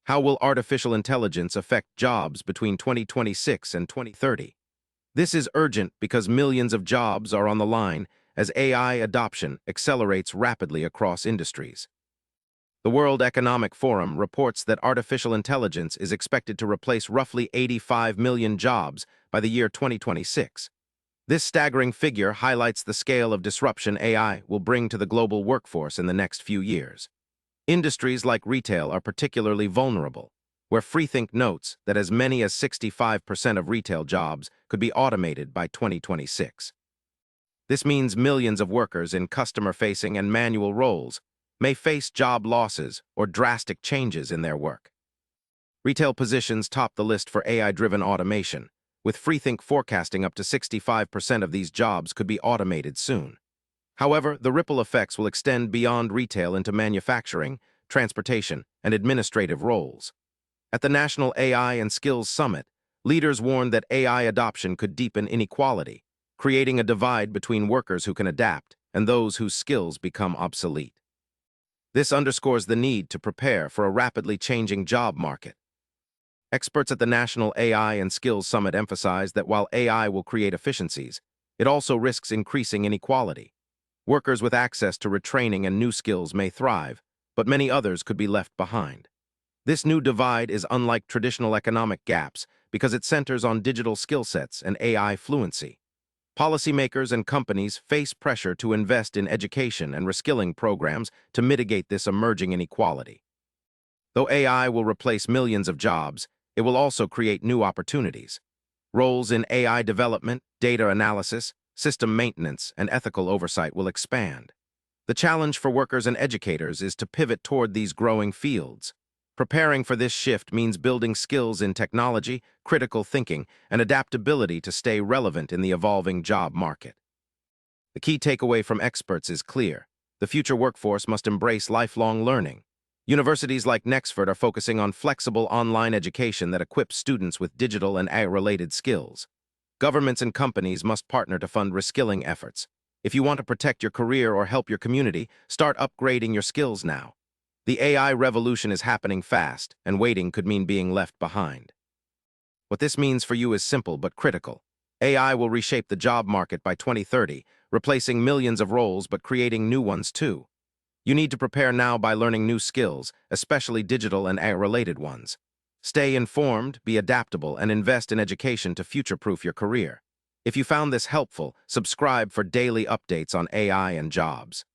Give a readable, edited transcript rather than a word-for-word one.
How will artificial intelligence affect jobs between 2026 and 2030? This is urgent because millions of jobs are on the line as AI adoption accelerates rapidly across industries. The World Economic Forum reports that artificial intelligence is expected to replace roughly 85 million jobs by the year 2026. This staggering figure highlights the scale of disruption AI will bring to the global workforce in the next few years. Industries like retail are particularly vulnerable, where Freethink notes that as many as 65% of retail jobs could be automated by 2026. This means millions of workers in customer-facing and manual roles may face job losses or drastic changes in their work. Retail positions top the list for AI-driven automation, with Freethink forecasting up to 65% of these jobs could be automated soon. However, the ripple effects will extend beyond retail into manufacturing, transportation, and administrative roles. At the National AI and Skills Summit, leaders warned that AI adoption could deepen inequality, creating a divide between workers who can adapt and those whose skills become obsolete. This underscores the need to prepare for a rapidly changing job market. Experts at the National AI and Skills Summit emphasized that while AI will create efficiencies, it also risks increasing inequality. Workers with access to retraining and new skills may thrive, but many others could be left behind. This new divide is unlike traditional economic gaps because it centers on digital skill sets and AI fluency. Policymakers and companies face pressure to invest in education and reskilling programs to mitigate this emerging inequality. Though AI will replace millions of jobs, it will also create new opportunities. Roles in AI development, data analysis, system maintenance, and ethical oversight will expand. The challenge for workers and educators is to pivot toward these growing fields. Preparing for this shift means building skills in technology, critical thinking, and adaptability to stay relevant in the evolving job market. The key takeaway from experts is clear. The future workforce must embrace lifelong learning. Universities like Nexford are focusing on flexible online education that equips students with digital and AI-related skills. Governments and companies must partner to fund reskilling efforts. If you want to protect your career or help your community, start upgrading your skills now. The AI revolution is happening fast, and waiting could mean being left behind. What this means for you is simple but critical. AI will reshape the job market by 2030, replacing millions of roles but creating new ones too. You need to prepare now by learning new skills, especially digital and AI-related ones. Stay informed, be adaptable, and invest in education to future-proof your career. If you found this helpful, subscribe for daily updates on AI and jobs.